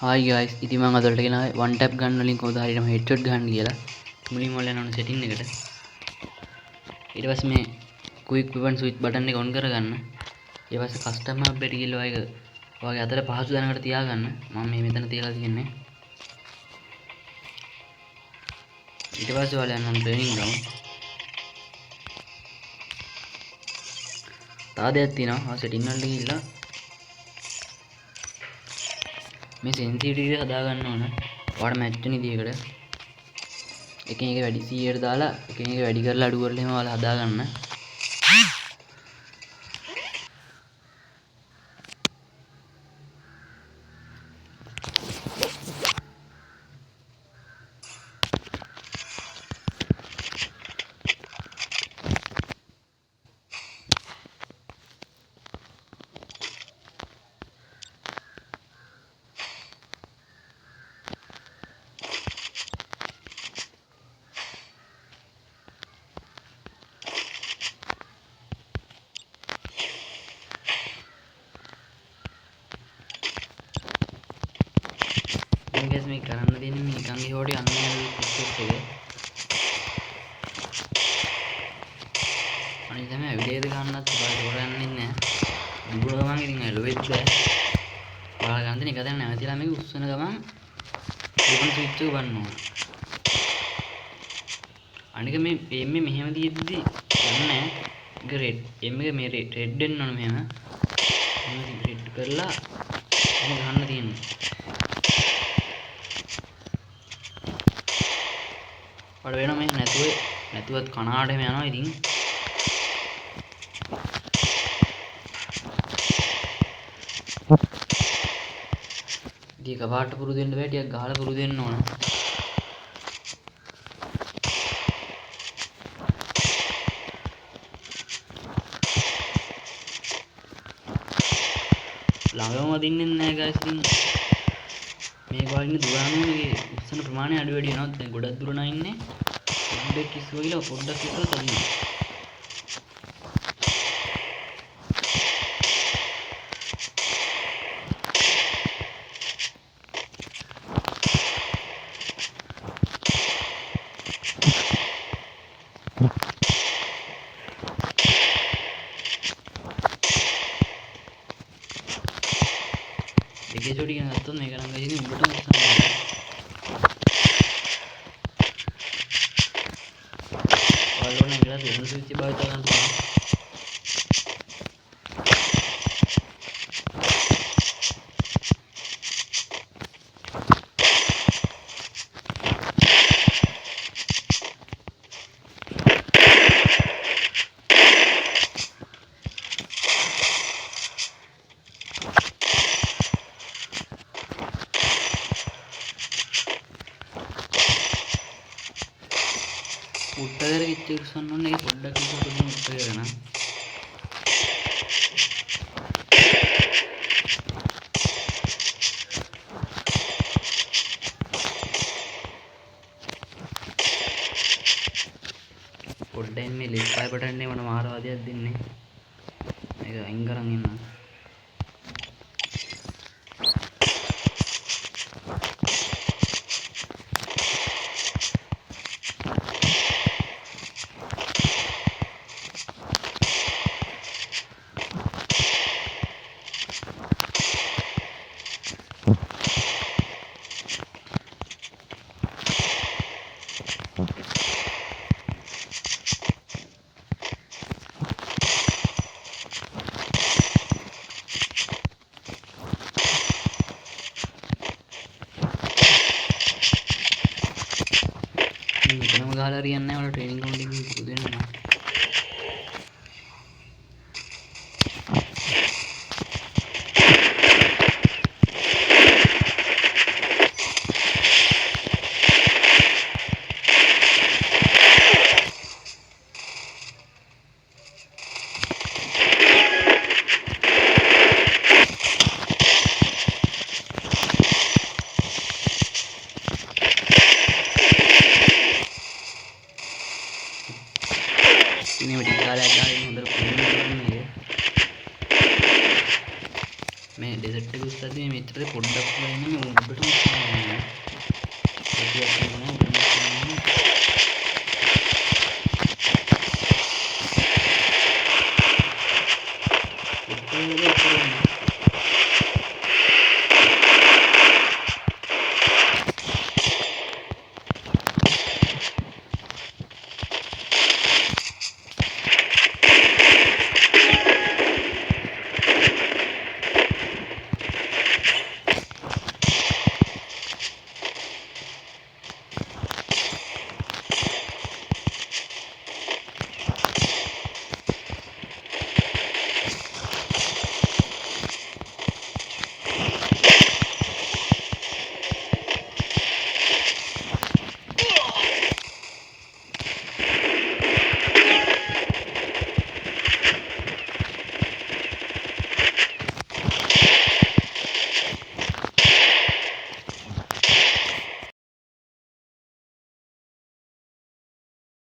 Hi guys, ඉතින් මම අද වලට ගෙනාවේ වන් ටැප් ගන්න වලින් කොහොමද හරියටම හෙඩ්ෂොට් ගන්න කියලා. මුලින්ම ඔයාලා යනවා සෙටින් එකට. ඊට පස්සේ මේ ක්වික් වෙපන් ස්විච් බටන් එක ඔන් කරගන්න. ඊට පස්සේ කස්ටම් මැප් එකට ගිහලා ඔයගේ අතට පහසු දැනකට තියාගන්න. මම මේ මෙතන තියලා තියෙන්නේ. ඊට පස්සේ ඔයාලා යනවා ට්‍රේනින් ග්‍රවුන්ඩ්. තා දෙයක් තියෙනවා. සෙටින් වලට ගිහිල්ලා මේ සෙන්සිටිවිටි හදා ගන්න ඕන. ඔයාලට මැච් වෙන විදිහකට එකින් එක වැඩි 100ට දාලා එකින් එක වැඩි කරලා අඩු කරලා එහෙම ඔයාලා හදා ගන්න. guys මේ කරන්න තියෙන්නේ මේ නිකන් ඒවට යන්නේ පිස්සෙත් එක. අනිත් තමයි ඇවිදේද ගන්නත් බය හොරන්නේ නැහැ. දුර ගමන් ඉතින් ඇලුවෙත් බෑ. ඔයාලා ගන්න දෙන එක දැන් නැවතිලා මේක උස්සන ගමන් ඕපන් ස්විච් එක බන්න ඕන. අනික මේ එම්මේ මෙහෙම තියෙද්දි යන්නේ ඒක රෙඩ් එම් එක මේ රෙඩ් වෙන්න ඕන මෙහෙම. මෙහෙම රෙඩ් කරලා එහෙම ගන්න තියෙන්නේ. වල වෙනවා මේ නැතුවත් කනාඩේම යනවා ඉතින් දී කපාට පුරුදු වෙන්න බෑ ටිකක් ගහලා පුරුදු වෙන්න ඕන. ළඟම දින්නේ නැහැ guys ඉතින් මේ වගේ දුරානුනේ උස්සන ප්‍රමාණය අඩු වැඩි වෙනවා. දැන් ගොඩක් දුර නම් ඉන්නේ පොඩ්ඩක් කිස්සුවා කියලා පොඩ්ඩක් කිස්සුවා තදිනවා. දෙකේ චෝටි කියන ගත්තොත් මේක නම් ගහින්නේ උඹටම සම්බන්ධයි. ඔයාලෝනේ ඉඳලා දෙන්න ස්විච් භාවිත කරන්න පුළුවන්. උත්තර කිච්චුසන්න ඕනේ පොඩ්ඩක් ඉස්සරහට උත්තර කරන. පොඩ්ඩෙන් මේ ලෙෆ්ට් පයි බටන් එකේ මොන මාරවාදයක් දෙන්නේ. මේක අයින් කරන් ඉන්න. මෙතනම ගහලා හරියන්නේ නැහැ. ඔයාලා ට්‍රේනින් ග්‍රවුන්ඩ් එකේ පුරුදු වෙන්න ඕන. ඉන්නේ මේ උඩටම ස්පාන් වෙනවා.